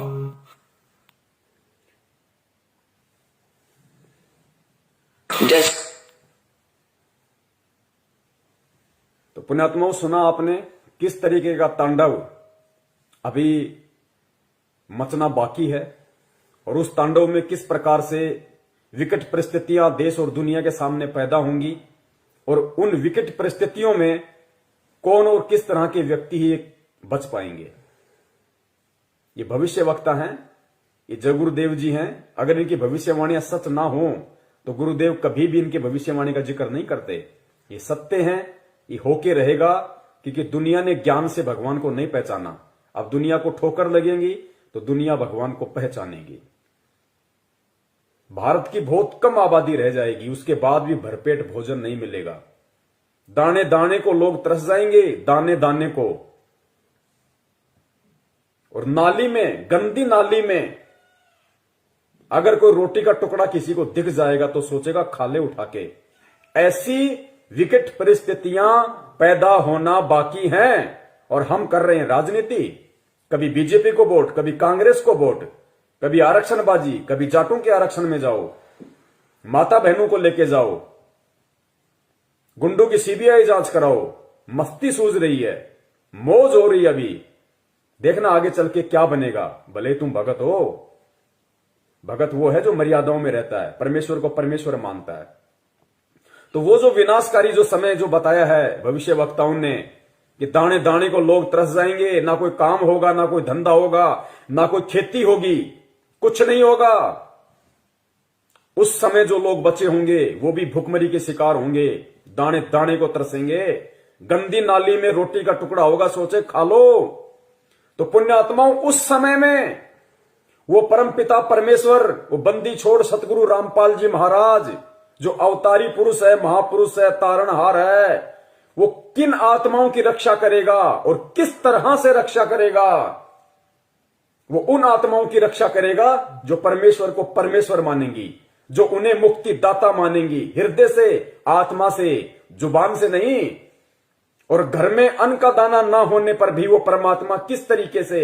तो पुण्यात्माओं, सुना आपने किस तरीके का तांडव अभी मचना बाकी है और उस तांडव में किस प्रकार से विकट परिस्थितियां देश और दुनिया के सामने पैदा होंगी और उन विकट परिस्थितियों में कौन और किस तरह के व्यक्ति ही बच पाएंगे। ये भविष्य वक्ता हैं, ये जय गुरुदेव जी हैं। अगर इनकी भविष्यवाणियां सच ना हो तो गुरुदेव कभी भी इनकी भविष्यवाणी का जिक्र नहीं करते। ये सत्य हैं, ये होके रहेगा, क्योंकि दुनिया ने ज्ञान से भगवान को नहीं पहचाना। अब दुनिया को ठोकर लगेंगी तो दुनिया भगवान को पहचानेगी। भारत की बहुत कम आबादी रह जाएगी, उसके बाद भी भरपेट भोजन नहीं मिलेगा। दाने दाने को लोग तरस जाएंगे, दाने दाने को। और नाली में, गंदी नाली में अगर कोई रोटी का टुकड़ा किसी को दिख जाएगा तो सोचेगा खा ले उठा के। ऐसी विकट परिस्थितियां पैदा होना बाकी हैं और हम कर रहे हैं राजनीति। कभी बीजेपी को वोट, कभी कांग्रेस को वोट, कभी आरक्षणबाजी, कभी जाटों के आरक्षण में जाओ, माता बहनों को लेके जाओ, गुंडों की सीबीआई जांच कराओ। मस्ती सूझ रही है, मौज हो रही है। अभी देखना आगे चल के क्या बनेगा। भले तुम भगत हो, भगत वो है जो मर्यादाओं में रहता है, परमेश्वर को परमेश्वर मानता है। तो वो जो विनाशकारी जो समय जो बताया है भविष्य वक्ताओं ने कि दाने दाने को लोग तरस जाएंगे, ना कोई काम होगा, ना कोई धंधा होगा, ना कोई खेती होगी, कुछ नहीं होगा। उस समय जो लोग बचे होंगे वो भी भुखमरी के शिकार होंगे, दाने दाने को तरसेंगे। गंदी नाली में रोटी का टुकड़ा होगा, सोचे खा लो। तो पुण्यात्माओं, उस समय में वो परमपिता परमेश्वर, वो बंदी छोड़ सतगुरु रामपाल जी महाराज जो अवतारी पुरुष है, महापुरुष है, तारणहार है, वो किन आत्माओं की रक्षा करेगा और किस तरह से रक्षा करेगा। वो उन आत्माओं की रक्षा करेगा जो परमेश्वर को परमेश्वर मानेंगी, जो उन्हें मुक्ति दाता मानेंगी, हृदय से, आत्मा से, जुबान से नहीं। और घर में अन्न का दाना ना होने पर भी वो परमात्मा किस तरीके से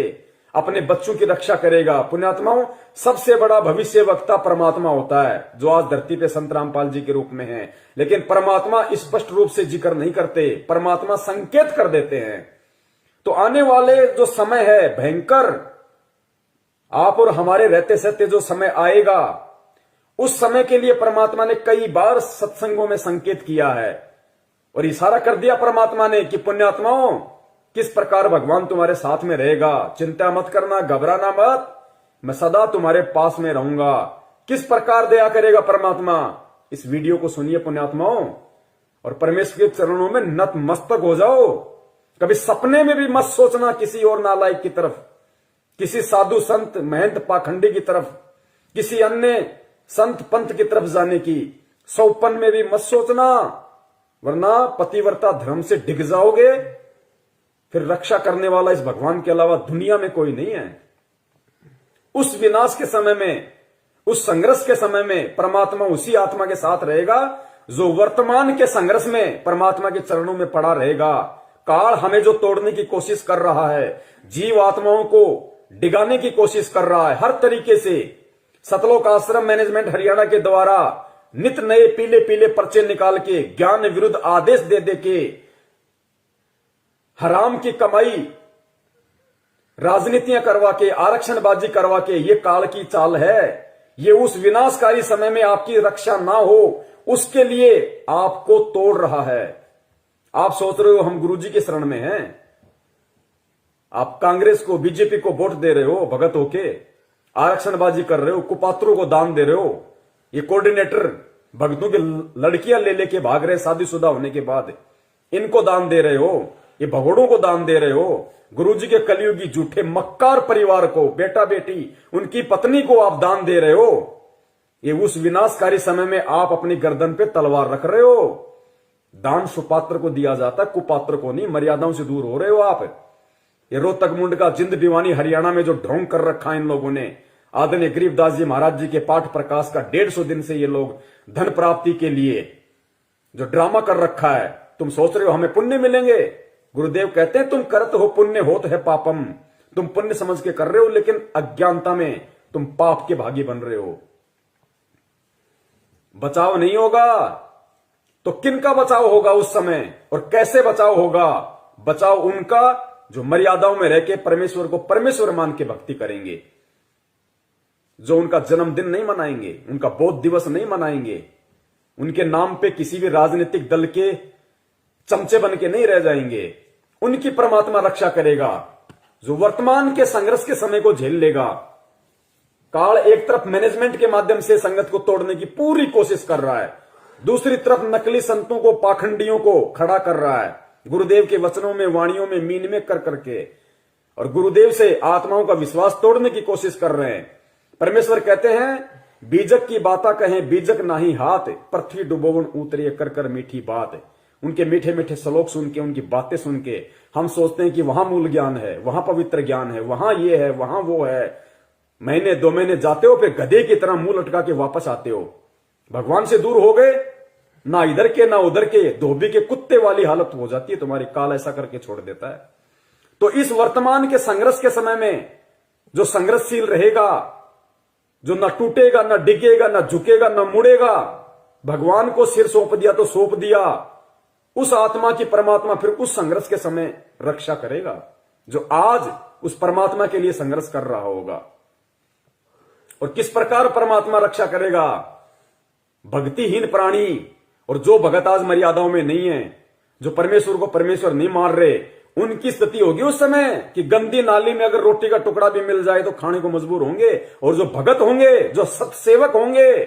अपने बच्चों की रक्षा करेगा। पुण्यात्माओं, सबसे बड़ा भविष्य वक्ता परमात्मा होता है, जो आज धरती पे संत रामपाल जी के रूप में है। लेकिन परमात्मा स्पष्ट रूप से जिक्र नहीं करते, परमात्मा संकेत कर देते हैं। तो आने वाले जो समय है भयंकर, आप और हमारे रहते सहते जो समय आएगा, उस समय के लिए परमात्मा ने कई बार सत्संगों में संकेत किया है और इशारा कर दिया परमात्मा ने कि पुण्यात्माओं, किस प्रकार भगवान तुम्हारे साथ में रहेगा, चिंता मत करना, घबराना मत, मैं सदा तुम्हारे पास में रहूंगा। किस प्रकार दया करेगा परमात्मा, इस वीडियो को सुनिए पुण्यात्माओं और परमेश्वर के चरणों में नतमस्तक हो जाओ। कभी सपने में भी मत सोचना किसी और नालायक की तरफ, किसी साधु संत महंत पाखंडी की तरफ, किसी अन्य संत पंथ की तरफ जाने की सौपन में भी मत सोचना, वरना पतिव्रता धर्म से डिग जाओगे। फिर रक्षा करने वाला इस भगवान के अलावा दुनिया में कोई नहीं है। उस विनाश के समय में, उस संघर्ष के समय में परमात्मा उसी आत्मा के साथ रहेगा जो वर्तमान के संघर्ष में परमात्मा के चरणों में पड़ा रहेगा। काल हमें जो तोड़ने की कोशिश कर रहा है, जीव आत्माओं को डिगाने की कोशिश कर रहा है हर तरीके से, सतलोक आश्रम मैनेजमेंट हरियाणा के द्वारा नित नए पीले पीले पर्चे निकाल के, ज्ञान विरुद्ध आदेश दे दे के, हराम की कमाई, राजनीतियां करवा के, आरक्षणबाजी करवा के, ये काल की चाल है। ये उस विनाशकारी समय में आपकी रक्षा ना हो उसके लिए आपको तोड़ रहा है। आप सोच रहे हो हम गुरुजी के शरण में हैं, आप कांग्रेस को, बीजेपी को वोट दे रहे हो भगत होके, आरक्षणबाजी कर रहे हो, कुपात्रों को दान दे रहे हो, ये कोऑर्डिनेटर भक्तों की लड़कियां ले लेके भाग रहे शादीशुदा होने के बाद, इनको दान दे रहे हो, ये भगोड़ों को दान दे रहे हो, गुरुजी के कलयुगी झूठे मक्कार परिवार को, बेटा बेटी, उनकी पत्नी को आप दान दे रहे हो। ये उस विनाशकारी समय में आप अपनी गर्दन पे तलवार रख रहे हो। दान सुपात्र को दिया जाता, कुपात्र को नहीं। मर्यादाओं से दूर हो रहे हो आप। ये रोहतक मुंड का जिंद दीवानी हरियाणा में जो ढोंग कर रखा है इन लोगों ने, आदरणीय गरीबदास जी महाराज जी के पाठ प्रकाश का 150 दिन से ये लोग धन प्राप्ति के लिए जो ड्रामा कर रखा है, तुम सोच रहे हो हमें पुण्य मिलेंगे। गुरुदेव कहते हैं तुम करत हो पुण्य होत है पापम। तुम पुण्य समझ के कर रहे हो, लेकिन अज्ञानता में तुम पाप के भागी बन रहे हो। बचाव नहीं होगा तो किनका बचाव होगा उस समय, और कैसे बचाव होगा? बचाव उनका जो मर्यादाओं में रह के परमेश्वर को परमेश्वर मान के भक्ति करेंगे, जो उनका जन्मदिन नहीं मनाएंगे, उनका बौद्ध दिवस नहीं मनाएंगे, उनके नाम पे किसी भी राजनीतिक दल के चमचे बन के नहीं रह जाएंगे। उनकी परमात्मा रक्षा करेगा। जो वर्तमान के संघर्ष के समय को झेल लेगा। काल एक तरफ मैनेजमेंट के माध्यम से संगत को तोड़ने की पूरी कोशिश कर रहा है, दूसरी तरफ नकली संतों को, पाखंडियों को खड़ा कर रहा है, गुरुदेव के वचनों में, वाणियों में मीन में कर करके, और गुरुदेव से आत्माओं का विश्वास तोड़ने की कोशिश कर रहे हैं। परमेश्वर कहते हैं बीजक की बाता कहें बीजक नाही हाथ, पृथ्वी डुबोवन उतरिए कर कर मीठी बात। उनके मीठे मीठे श्लोक सुन के, उनकी बातें सुन के हम सोचते हैं कि वहां मूल ज्ञान है, वहां पवित्र ज्ञान है, वहां ये है, वहां वो है। महीने 2 महीने जाते हो, फिर गधे की तरह मुंह लटका के वापस आते हो। भगवान से दूर हो गए, ना इधर के ना उधर के, धोबी के कुत्ते वाली हालत हो जाती है तुम्हारी। काल ऐसा करके छोड़ देता है। तो इस वर्तमान के संघर्ष के समय में जो संघर्षशील रहेगा, जो न टूटेगा, न डिगेगा, न झुकेगा, न मुड़ेगा, भगवान को सिर सौंप दिया तो सौंप दिया, उस आत्मा की परमात्मा फिर उस संघर्ष के समय रक्षा करेगा, जो आज उस परमात्मा के लिए संघर्ष कर रहा होगा। और किस प्रकार परमात्मा रक्षा करेगा? भक्तिहीन प्राणी और जो भगत आज मर्यादाओं में नहीं है, जो परमेश्वर को परमेश्वर नहीं मान रहे, उनकी स्थिति होगी उस समय कि गंदी नाली में अगर रोटी का टुकड़ा भी मिल जाए तो खाने को मजबूर होंगे। और जो भगत होंगे, जो सत्सेवक होंगे,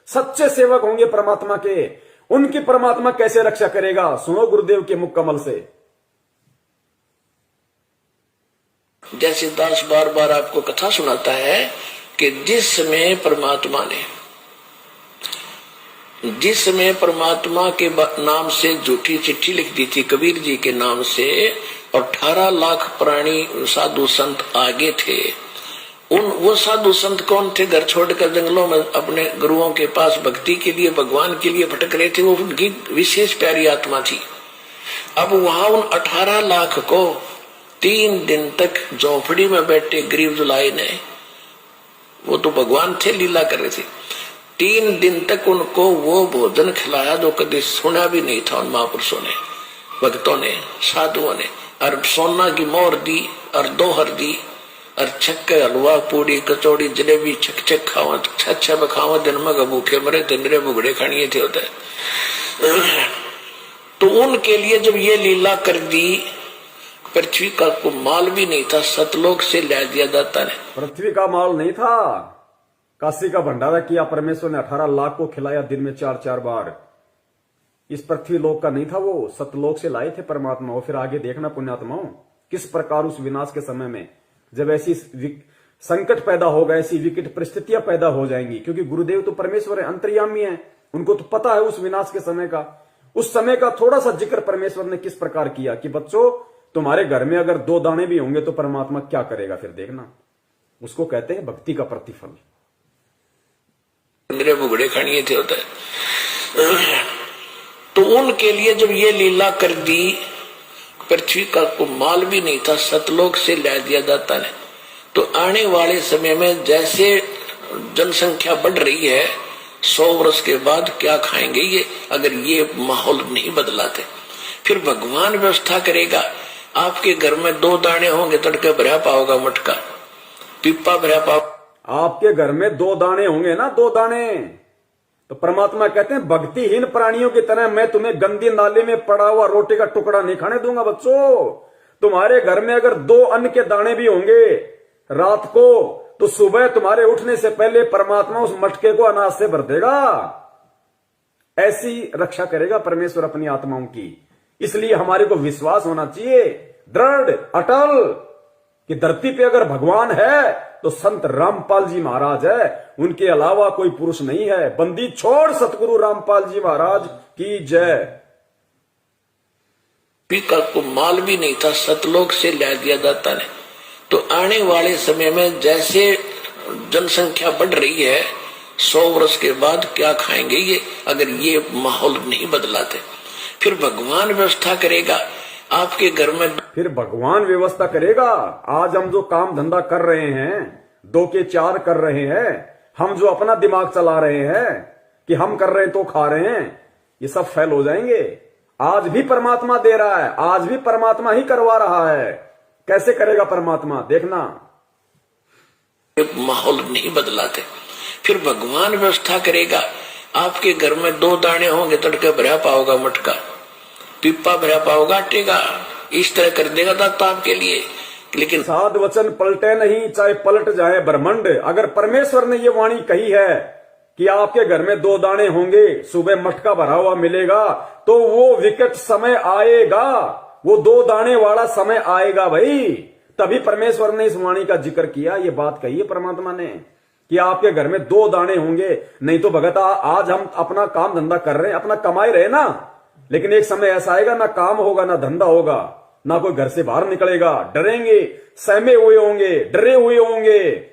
सच्चे सेवक होंगे परमात्मा के, उनकी परमात्मा कैसे रक्षा करेगा? सुनो गुरुदेव के मुख कमल से। जैसे दास बार बार आपको कथा सुनाता है कि जिस समय परमात्मा के नाम से झूठी चिट्ठी लिख दी थी कबीर जी के नाम से, और 18 लाख प्राणी साधु संत आगे थे। वो साधु संत कौन थे? घर छोड़कर जंगलों में अपने गुरुओं के पास भक्ति के लिए, भगवान के लिए भटक रहे थे। वो उनकी विशेष प्यारी आत्मा थी। अब वहां उन 18 लाख को 3 दिन तक झोपड़ी में बैठे गरीब दुलाई ने, वो तो भगवान थे, लीला कर रहे थे, 3 दिन तक उनको वो भोजन खिलाया जो कभी सुना भी नहीं था उन महापुरुषों ने, भक्तों ने, साधुओं ने। और सोना की मोहर दी और दोहर दी, और छक्के हलवा पूड़ी कचौड़ी जलेबी छक छक खाओ, छा बखाओ, दिन में भूखे मरे तिंदरे बुगड़े खानिए थे होते। तो उनके लिए जब ये लीला कर दी, पृथ्वी का को माल भी नहीं था, सतलोक से ला दिया जाता ने। पृथ्वी का माल नहीं था, काशी का भंडारा किया परमेश्वर ने, 18 लाख को खिलाया दिन में 4-4 बार। इस पृथ्वी लोक का नहीं था, वो सतलोक से लाए थे परमात्मा। और फिर आगे देखना पुण्यात्माओं, किस प्रकार उस विनाश के समय में जब ऐसी संकट पैदा होगा, ऐसी विकट परिस्थितियां पैदा हो जाएंगी, क्योंकि गुरुदेव तो परमेश्वर है, अंतर्यामी है, उनको तो पता है उस विनाश के समय का। उस समय का थोड़ा सा जिक्र परमेश्वर ने किस प्रकार किया कि बच्चों, तुम्हारे घर में अगर 2 दाने भी होंगे तो परमात्मा क्या करेगा, फिर देखना। उसको कहते हैं भक्ति का प्रतिफल। मेरे बुगड़े खानिए थे होता है। तो उनके लिए जब ये लीला कर दी, पृथ्वी का को माल भी नहीं था, सतलोक से ला दिया जाता ने। तो आने वाले समय में जैसे जनसंख्या बढ़ रही है, 100 वर्ष के बाद क्या खाएंगे ये, अगर ये माहौल नहीं बदलाते? फिर भगवान व्यवस्था करेगा। आपके घर में 2 दाने होंगे, तड़के भरा पाओगा मटका, पिप्पा भरा पाओ। आपके घर में 2 दाने होंगे ना, 2 दाने, तो परमात्मा कहते हैं भक्तिहीन प्राणियों की तरह मैं तुम्हें गंदी नाले में पड़ा हुआ रोटी का टुकड़ा नहीं खाने दूंगा। बच्चों, तुम्हारे घर में अगर 2 अन्न के दाने भी होंगे रात को, तो सुबह तुम्हारे उठने से पहले परमात्मा उस मटके को अनाज से भर देगा। ऐसी रक्षा करेगा परमेश्वर अपनी आत्माओं की। इसलिए हमारे को विश्वास होना चाहिए दृढ़ अटल कि धरती पे अगर भगवान है तो संत रामपाल जी महाराज है, उनके अलावा कोई पुरुष नहीं है। बंदी छोड़ सतगुरु रामपाल जी महाराज की जय। पिका को माल भी नहीं था, सतलोक से ला दिया जाता ने। तो आने वाले समय में जैसे जनसंख्या बढ़ रही है, 100 वर्ष के बाद क्या खाएंगे ये, अगर ये माहौल नहीं बदलाते? फिर भगवान व्यवस्था करेगा आपके घर में। फिर भगवान व्यवस्था करेगा। आज हम जो काम धंधा कर रहे हैं, 2 के 4 कर रहे हैं, हम जो अपना दिमाग चला रहे हैं कि हम कर रहे हैं तो खा रहे हैं, ये सब फेल हो जाएंगे। आज भी परमात्मा दे रहा है, आज भी परमात्मा ही करवा रहा है। कैसे करेगा परमात्मा, देखना। माहौल नहीं बदलाते, फिर भगवान व्यवस्था करेगा आपके घर में 2 दाने होंगे, तड़के भरा पाओगा मटका, पिप्पा भरा पाओगा आटेगा, इस तरह कर देगा दाता आपके लिए। लेकिन साध वचन पलटे नहीं, चाहे पलट जाए ब्रह्मांड। अगर परमेश्वर ने ये वाणी कही है कि आपके घर में 2 दाने होंगे, सुबह मटका भरा हुआ मिलेगा, तो वो विकट समय आएगा, वो 2 दाने वाला समय आएगा भाई। तभी परमेश्वर ने इस वाणी का जिक्र किया, ये बात कही है परमात्मा ने कि आपके घर में 2 दाने होंगे। नहीं तो भगत आज हम अपना काम धंधा कर रहे हैं, अपना कमाई रहे ना, लेकिन एक समय ऐसा आएगा ना काम होगा ना धंधा होगा, ना कोई घर से बाहर निकलेगा, डरेंगे, सहमे हुए होंगे, डरे हुए होंगे।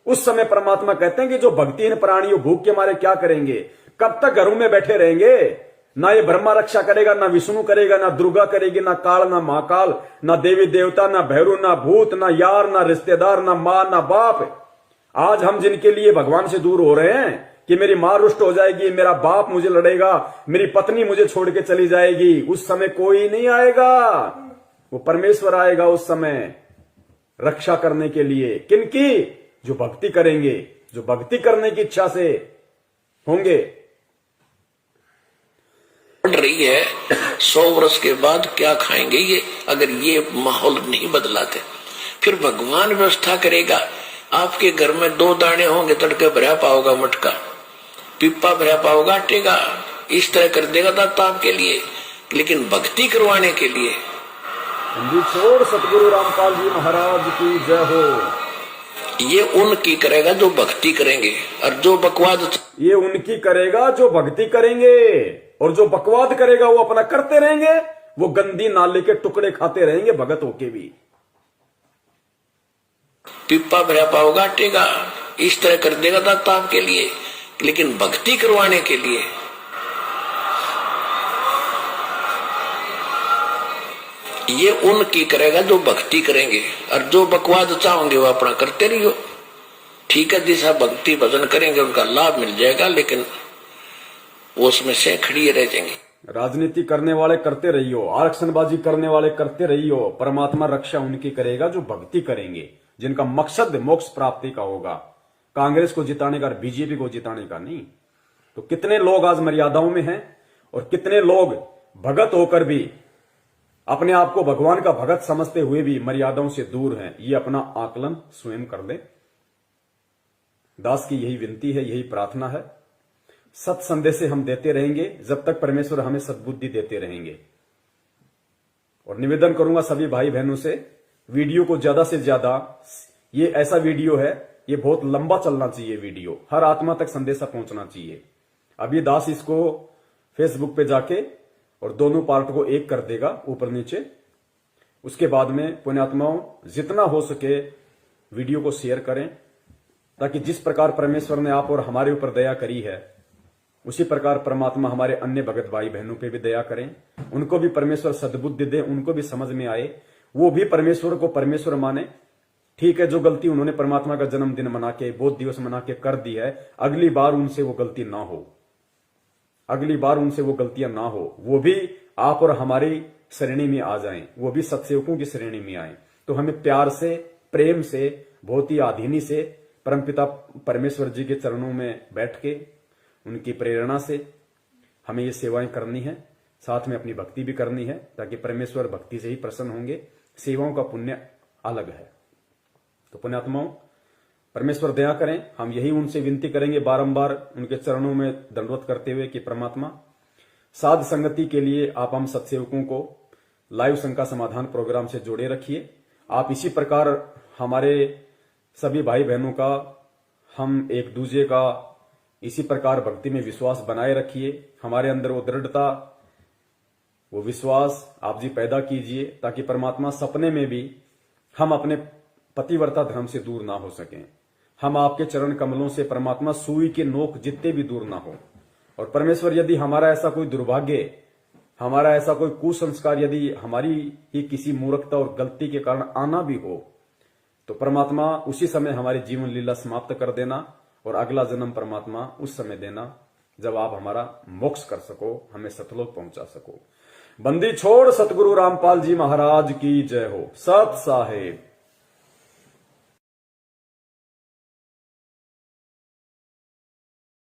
उस समय परमात्मा कहते हैं कि जो भक्तिहीन प्राणी भूख के मारे क्या करेंगे, कब तक घरों में बैठे रहेंगे। ना ये ब्रह्मा रक्षा करेगा, ना विष्णु करेगा, ना दुर्गा करेगी, ना काल, ना महाकाल, ना देवी देवता, ना भैरू, ना भूत, ना यार, ना रिश्तेदार, ना मां, ना बाप। आज हम जिनके लिए भगवान से दूर हो रहे हैं कि मेरी मां रुष्ट हो जाएगी, मेरा बाप मुझे लड़ेगा, मेरी पत्नी मुझे छोड़ के चली जाएगी, उस समय कोई नहीं आएगा, वो परमेश्वर आएगा उस समय रक्षा करने के लिए। किनकी? जो भक्ति करेंगे, जो भक्ति करने की इच्छा से होंगे। बढ़ रही है 100 वर्ष के बाद क्या खाएंगे ये, अगर ये माहौल नहीं बदलाते। फिर भगवान व्यवस्था करेगा आपके घर में 2 दाने होंगे, तड़के भरा पाओगा मटका, पिप्पा भरा पाओगा आटेगा, इस तरह कर देगा दाता आपके लिए। लेकिन भक्ति करवाने के लिए छोड़ सतगुरु रामपाल जी महाराज की जय हो। ये उनकी करेगा जो भक्ति करेंगे, और जो बकवाद, ये उनकी करेगा जो भक्ति करेंगे, और जो बकवाद करेगा वो अपना करते रहेंगे, वो गंदी नाले के टुकड़े खाते रहेंगे भगत होके भी। पिप्पा भरा पाओगा आटेगा, इस तरह कर देगा दाता आपके लिए। लेकिन भक्ति करवाने के लिए ये उनकी करेगा जो भक्ति करेंगे, और जो बकवाद चाहोगे वो अपना करते रहियो। ठीक है, जैसा भक्ति भजन करेंगे उनका लाभ मिल जाएगा, लेकिन वो उसमें से खड़ी रह जाएंगे। राजनीति करने वाले करते रहियो, आरक्षणबाजी करने वाले करते रहियो, परमात्मा रक्षा उनकी करेगा जो भक्ति करेंगे, जिनका मकसद मोक्ष प्राप्ति का होगा, कांग्रेस को जिताने का, बीजेपी को जिताने का नहीं। तो कितने लोग आज मर्यादाओं में हैं, और कितने लोग भगत होकर भी अपने आप को भगवान का भगत समझते हुए भी मर्यादाओं से दूर हैं। ये अपना आकलन स्वयं कर ले। दास की यही विनती है, यही प्रार्थना है। सत संदेश हम देते रहेंगे जब तक परमेश्वर हमें सद्बुद्धि देते रहेंगे। और निवेदन करूंगा सभी भाई बहनों से, वीडियो को ज्यादा से ज्यादा, ये ऐसा वीडियो है, ये बहुत लंबा चलना चाहिए वीडियो, हर आत्मा तक संदेशा पहुंचना चाहिए। अभी दास इसको फेसबुक पे जाके और दोनों पार्ट को एक कर देगा ऊपर नीचे। उसके बाद में पुण्यात्माओं जितना हो सके वीडियो को शेयर करें, ताकि जिस प्रकार परमेश्वर ने आप और हमारे ऊपर दया करी है, उसी प्रकार परमात्मा हमारे अन्य भगत भाई बहनों पे भी दया करें, उनको भी परमेश्वर सद्बुद्धि दे, उनको भी समझ में आए, वो भी परमेश्वर को परमेश्वर माने। ठीक है, जो गलती उन्होंने परमात्मा का जन्मदिन मना के, बोध दिवस मना के कर दी है, अगली बार उनसे वो गलती ना हो, अगली बार उनसे वो गलतियां ना हो, वो भी आप और हमारी श्रेणी में आ जाएं, वो भी सत्सेवकों की श्रेणी में आए। तो हमें प्यार से, प्रेम से, बहुत ही आधीनी से परमपिता परमेश्वर जी के चरणों में बैठ के उनकी प्रेरणा से हमें ये सेवाएं करनी है, साथ में अपनी भक्ति भी करनी है, ताकि परमेश्वर भक्ति से ही प्रसन्न होंगे। सेवाओं का पुण्य अलग है। तो पुण्यात्माओं परमेश्वर दया करें, हम यही उनसे विनती करेंगे बारंबार उनके चरणों में दंडवत करते हुए कि परमात्मा साध संगति के लिए आप हम सत्सेवकों को लाइव शंका समाधान प्रोग्राम से जोड़े रखिए। आप इसी प्रकार हमारे सभी भाई बहनों का, हम एक दूसरे का इसी प्रकार भक्ति में विश्वास बनाए रखिए। हमारे अंदर वो दृढ़ता, वो विश्वास आप जी पैदा कीजिए, ताकि परमात्मा सपने में भी हम अपने पतिव्रता धर्म से दूर ना हो सकें। हम आपके चरण कमलों से परमात्मा सुई के नोक जितने भी दूर ना हो। और परमेश्वर यदि हमारा ऐसा कोई दुर्भाग्य हमारा ऐसा कोई कुसंस्कार यदि हमारी ही किसी मूर्खता और गलती के कारण आना भी हो, तो परमात्मा उसी समय हमारी जीवन लीला समाप्त कर देना और अगला जन्म परमात्मा उस समय देना जब आप हमारा मोक्ष कर सको, हमें सतलोक पहुंचा सको। बंदी छोड़ सतगुरु रामपाल जी महाराज की जय हो। सत साहेब।